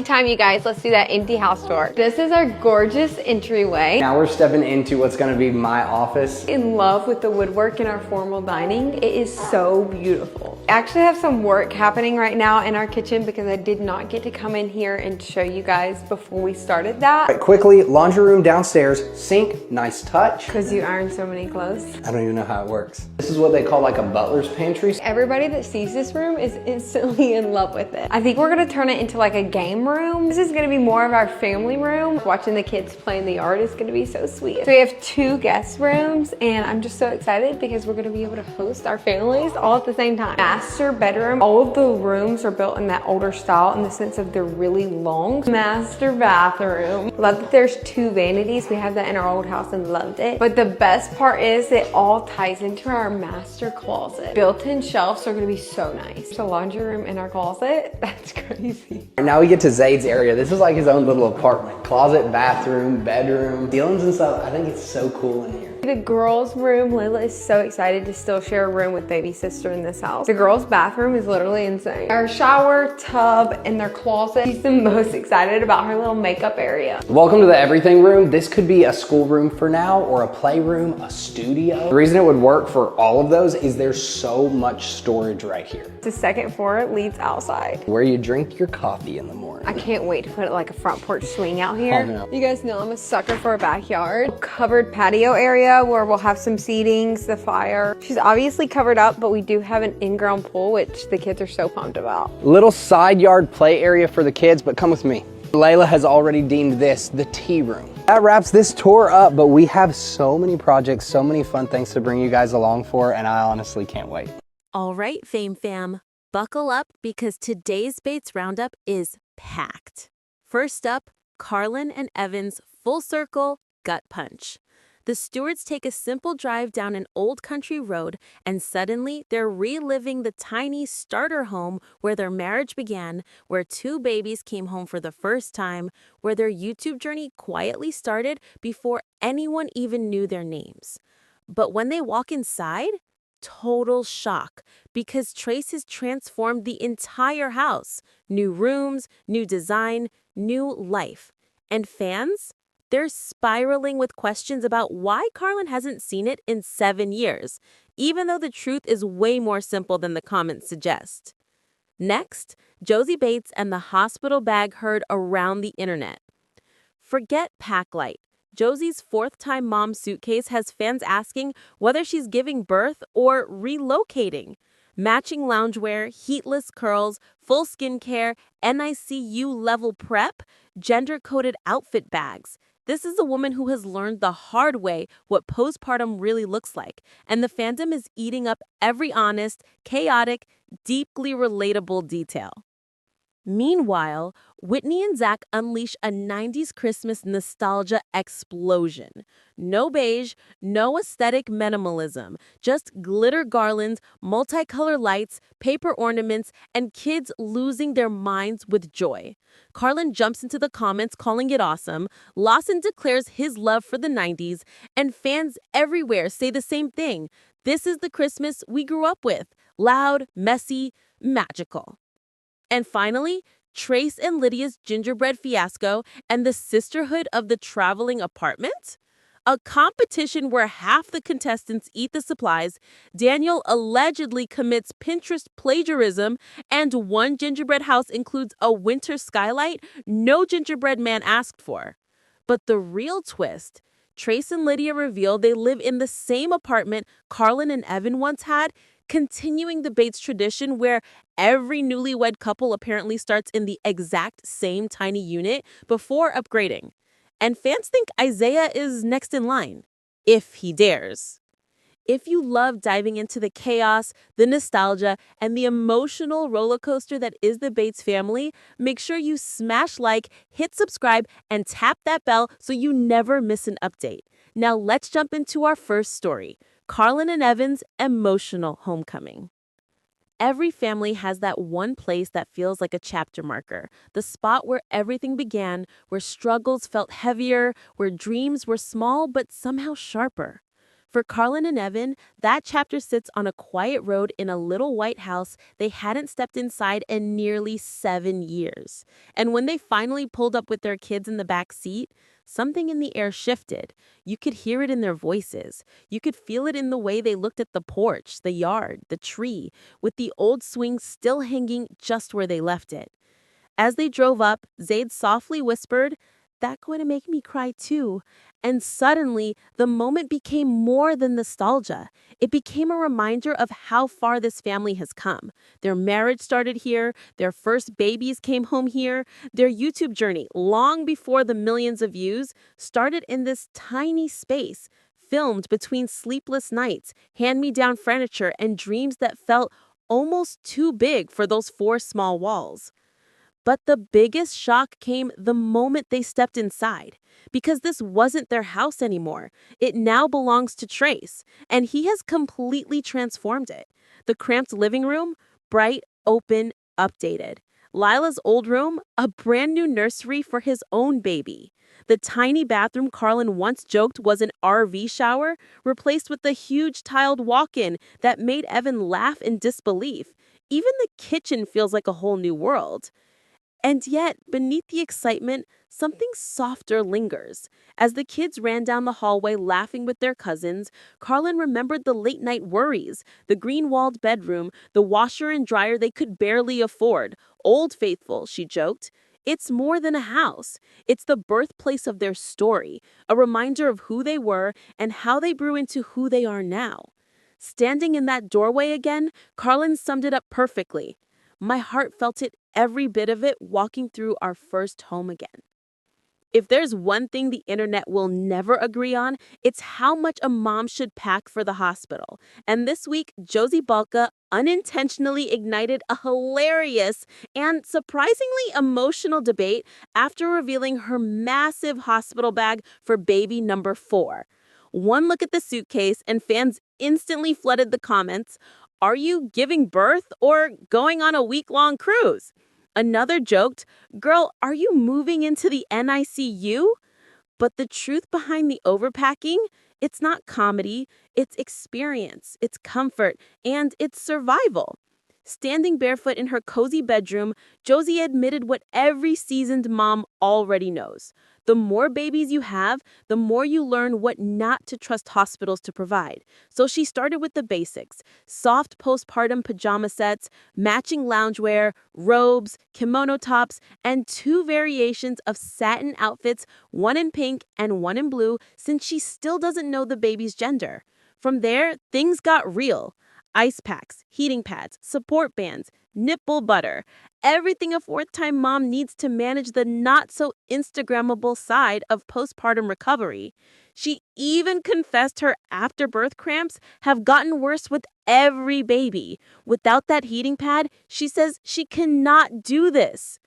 Time, you guys, let's do that empty house tour. This is our gorgeous entryway. Now we're stepping into what's gonna be my office. In love with the woodwork in our formal dining. It is so beautiful. I actually have some work happening right now in our kitchen because I did not get to come in here and show you guys before we started that. Right, quickly, laundry room downstairs, sink, nice touch. Because you iron so many clothes. I don't even know how it works. This is what they call like a butler's pantry. Everybody that sees this room is instantly in love with it. I think we're gonna turn it into like a game room. This is gonna be more of our family room. Watching the kids play in the yard is gonna be so sweet. So we have 2 guest rooms and I'm just so excited because we're gonna be able to host our families all at the same time. Master bedroom. All of the rooms are built in that older style in the sense of they're really long. Master bathroom. Love that there's 2 vanities. We had that in our old house and loved it. But the best part is it all ties into our master closet. Built-in shelves are gonna be so nice. There's a laundry room in our closet. That's crazy. Now we get to Zayd's area. This is like his own little apartment. Closet, bathroom, bedroom, ceilings and stuff. I think it's so cool in here. The girls' room, Layla is so excited to still share a room with baby sister in this house. The girls' bathroom is literally insane. Our shower, tub, and their closet. She's the most excited about her little makeup area. Welcome to the everything room. This could be a school room for now, or a playroom, a studio. The reason it would work for all of those is there's so much storage right here. The second floor leads outside. Where you drink your coffee in the morning. I can't wait to put like a front porch swing out here. Oh, no. You guys know I'm a sucker for a backyard. Covered patio area where we'll have some seatings, the fire. She's obviously covered up, but we do have an in-ground pool, which the kids are so pumped about. Little side yard play area for the kids, but come with me. Layla has already deemed this the tea room. That wraps this tour up, but we have so many projects, so many fun things to bring you guys along for, and I honestly can't wait. All right, Fame Fam, buckle up because today's Bates Roundup is packed. First up, Carlin and Evan's full circle gut punch. The Stewarts take a simple drive down an old country road, and suddenly they're reliving the tiny starter home where their marriage began, where 2 babies came home for the first time, where their YouTube journey quietly started before anyone even knew their names. But when they walk inside, total shock, because Trace has transformed the entire house. New rooms, new design, new life. And fans? They're spiraling with questions about why Carlin hasn't seen it in 7 years, even though the truth is way more simple than the comments suggest. Next, Josie Bates and the hospital bag heard around the internet. Forget Packlight. Josie's 4th-time mom suitcase has fans asking whether she's giving birth or relocating. Matching loungewear, heatless curls, full skincare, NICU-level prep, gender-coded outfit bags. This is a woman who has learned the hard way what postpartum really looks like, and the fandom is eating up every honest, chaotic, deeply relatable detail. Meanwhile, Whitney and Zach unleash a 90s Christmas nostalgia explosion. No beige, no aesthetic minimalism, just glitter garlands, multicolor lights, paper ornaments, and kids losing their minds with joy. Carlin jumps into the comments calling it awesome, Lawson declares his love for the 90s, and fans everywhere say the same thing. This is the Christmas we grew up with. Loud, messy, magical. And finally, Trace and Lydia's gingerbread fiasco and the sisterhood of the traveling apartment? A competition where half the contestants eat the supplies, Daniel allegedly commits Pinterest plagiarism, and one gingerbread house includes a winter skylight no gingerbread man asked for. But the real twist, Trace and Lydia reveal they live in the same apartment Carlin and Evan once had, continuing the Bates tradition where every newlywed couple apparently starts in the exact same tiny unit before upgrading. And fans think Isaiah is next in line, if he dares. If you love diving into the chaos, the nostalgia, and the emotional roller coaster that is the Bates family, make sure you smash like, hit subscribe, and tap that bell so you never miss an update. Now let's jump into our first story. Carlin and Evan's emotional homecoming. Every family has that one place that feels like a chapter marker, the spot where everything began, where struggles felt heavier, where dreams were small but somehow sharper. For Carlin and Evan, that chapter sits on a quiet road in a little white house they hadn't stepped inside in nearly 7 years. And when they finally pulled up with their kids in the back seat, something in the air shifted. You could hear it in their voices. You could feel it in the way they looked at the porch, the yard, the tree, with the old swing still hanging just where they left it. As they drove up, Zaid softly whispered, "That going to make me cry too." And suddenly, the moment became more than nostalgia. It became a reminder of how far this family has come. Their marriage started here, their first babies came home here, their YouTube journey, long before the millions of views, started in this tiny space, filmed between sleepless nights, hand-me-down furniture, and dreams that felt almost too big for those 4 small walls. But the biggest shock came the moment they stepped inside, because this wasn't their house anymore. It now belongs to Trace, and he has completely transformed it. The cramped living room, bright, open, updated. Lila's old room, a brand new nursery for his own baby. The tiny bathroom Carlin once joked was an RV shower, replaced with a huge tiled walk-in that made Evan laugh in disbelief. Even the kitchen feels like a whole new world. And yet, beneath the excitement, something softer lingers. As the kids ran down the hallway laughing with their cousins, Carlin remembered the late-night worries, the green-walled bedroom, the washer and dryer they could barely afford. Old Faithful, she joked. It's more than a house. It's the birthplace of their story, a reminder of who they were and how they grew into who they are now. Standing in that doorway again, Carlin summed it up perfectly. My heart felt it, every bit of it, walking through our first home again. If there's one thing the internet will never agree on, it's how much a mom should pack for the hospital. And this week, Josie Balka unintentionally ignited a hilarious and surprisingly emotional debate after revealing her massive hospital bag for baby number 4. One look at the suitcase and fans instantly flooded the comments. Are you giving birth or going on a week-long cruise? Another joked, "Girl, are you moving into the NICU?" But the truth behind the overpacking, it's not comedy, it's experience, it's comfort, and it's survival. Standing barefoot in her cozy bedroom, Josie admitted what every seasoned mom already knows. The more babies you have, the more you learn what not to trust hospitals to provide. So she started with the basics: soft postpartum pajama sets, matching loungewear, robes, kimono tops, and 2 variations of satin outfits, one in pink and one in blue, since she still doesn't know the baby's gender. From there, things got real. Ice packs, heating pads, support bands, nipple butter, everything a 4th-time mom needs to manage the not-so-Instagrammable side of postpartum recovery. She even confessed her after-birth cramps have gotten worse with every baby. Without that heating pad, she says she cannot do this.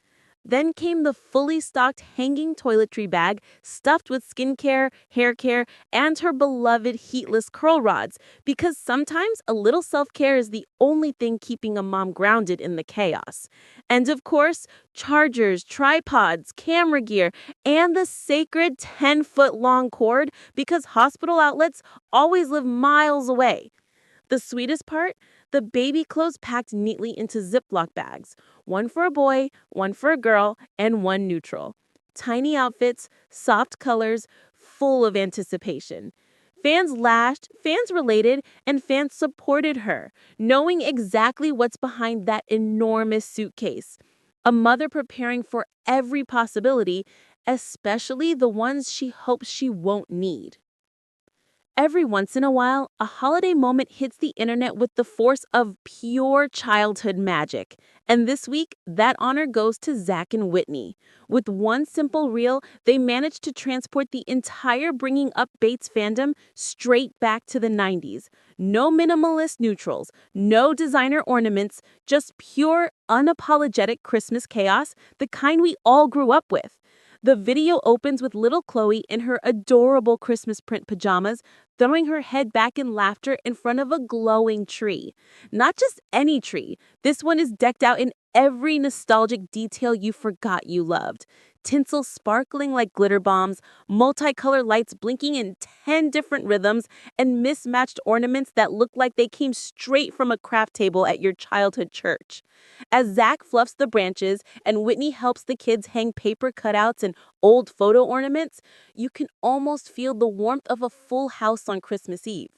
Then came the fully stocked hanging toiletry bag stuffed with skincare, hair care, and her beloved heatless curl rods, because sometimes a little self-care is the only thing keeping a mom grounded in the chaos. And of course, chargers, tripods, camera gear, and the sacred 10-foot-long cord, because hospital outlets always live miles away. The sweetest part? The baby clothes packed neatly into Ziploc bags. One for a boy, one for a girl, and one neutral. Tiny outfits, soft colors, full of anticipation. Fans laughed, fans related, and fans supported her, knowing exactly what's behind that enormous suitcase. A mother preparing for every possibility, especially the ones she hopes she won't need. Every once in a while, a holiday moment hits the internet with the force of pure childhood magic. And this week, that honor goes to Zach and Whitney. With one simple reel, they managed to transport the entire Bringing Up Bates fandom straight back to the 90s. No minimalist neutrals, no designer ornaments, just pure, unapologetic Christmas chaos, the kind we all grew up with. The video opens with little Chloe in her adorable Christmas print pajamas, throwing her head back in laughter in front of a glowing tree. Not just any tree. This one is decked out in every nostalgic detail you forgot you loved. Tinsel sparkling like glitter bombs, multicolored lights blinking in 10 different rhythms, and mismatched ornaments that look like they came straight from a craft table at your childhood church. As Zach fluffs the branches and Whitney helps the kids hang paper cutouts and old photo ornaments, you can almost feel the warmth of a full house on Christmas Eve.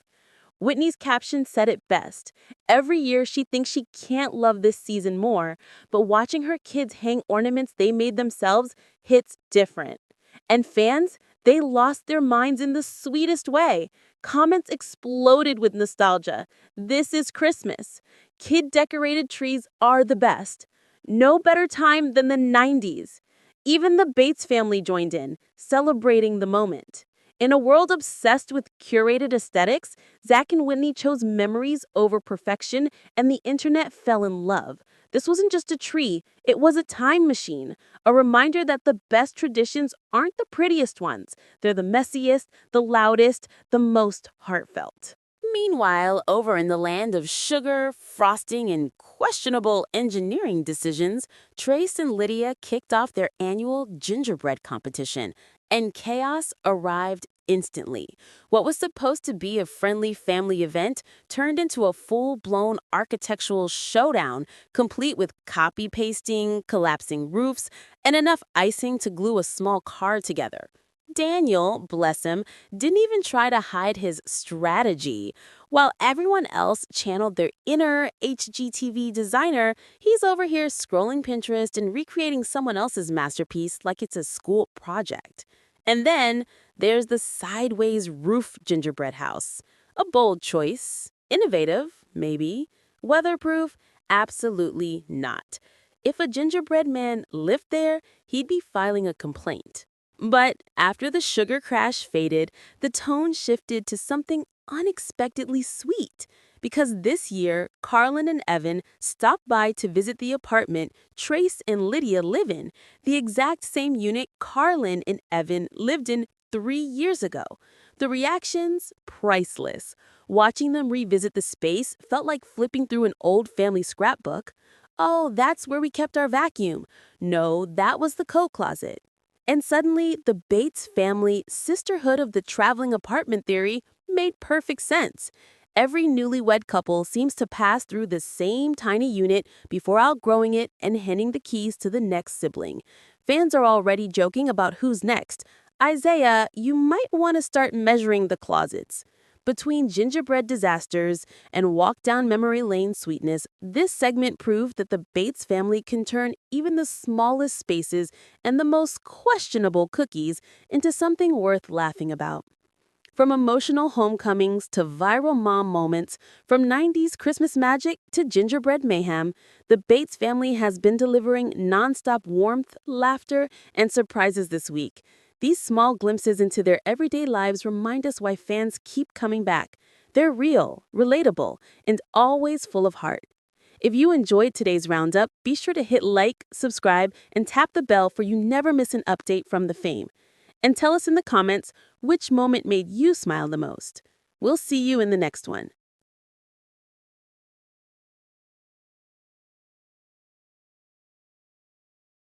Whitney's caption said it best. Every year she thinks she can't love this season more, but watching her kids hang ornaments they made themselves hits different. And fans, they lost their minds in the sweetest way. Comments exploded with nostalgia. This is Christmas. Kid-decorated trees are the best. No better time than the 90s. Even the Bates family joined in, celebrating the moment. In a world obsessed with curated aesthetics, Zach and Whitney chose memories over perfection, and the internet fell in love. This wasn't just a tree, it was a time machine, a reminder that the best traditions aren't the prettiest ones. They're the messiest, the loudest, the most heartfelt. Meanwhile, over in the land of sugar, frosting, and questionable engineering decisions, Trace and Lydia kicked off their annual gingerbread competition, and chaos arrived instantly. What was supposed to be a friendly family event turned into a full-blown architectural showdown, complete with copy-pasting, collapsing roofs, and enough icing to glue a small car together. Daniel, bless him, didn't even try to hide his strategy. While everyone else channeled their inner HGTV designer, he's over here scrolling Pinterest and recreating someone else's masterpiece like it's a school project. And then there's the sideways roof gingerbread house. A bold choice. Innovative, maybe. Weatherproof? Absolutely not. If a gingerbread man lived there, he'd be filing a complaint. But after the sugar crash faded, the tone shifted to something unexpectedly sweet. Because this year, Carlin and Evan stopped by to visit the apartment Trace and Lydia live in, the exact same unit Carlin and Evan lived in 3 years ago. The reactions, priceless. Watching them revisit the space felt like flipping through an old family scrapbook. Oh, that's where we kept our vacuum. No, that was the coat closet. And suddenly, the Bates family sisterhood of the traveling apartment theory made perfect sense. Every newlywed couple seems to pass through the same tiny unit before outgrowing it and handing the keys to the next sibling. Fans are already joking about who's next. Isaiah, you might want to start measuring the closets. Between gingerbread disasters and walk down memory lane sweetness, this segment proved that the Bates family can turn even the smallest spaces and the most questionable cookies into something worth laughing about. From emotional homecomings to viral mom moments, from 90s Christmas magic to gingerbread mayhem, the Bates family has been delivering nonstop warmth, laughter, and surprises this week. These small glimpses into their everyday lives remind us why fans keep coming back. They're real, relatable, and always full of heart. If you enjoyed today's roundup, be sure to hit like, subscribe, and tap the bell so you never miss an update from the fame. And tell us in the comments which moment made you smile the most. We'll see you in the next one.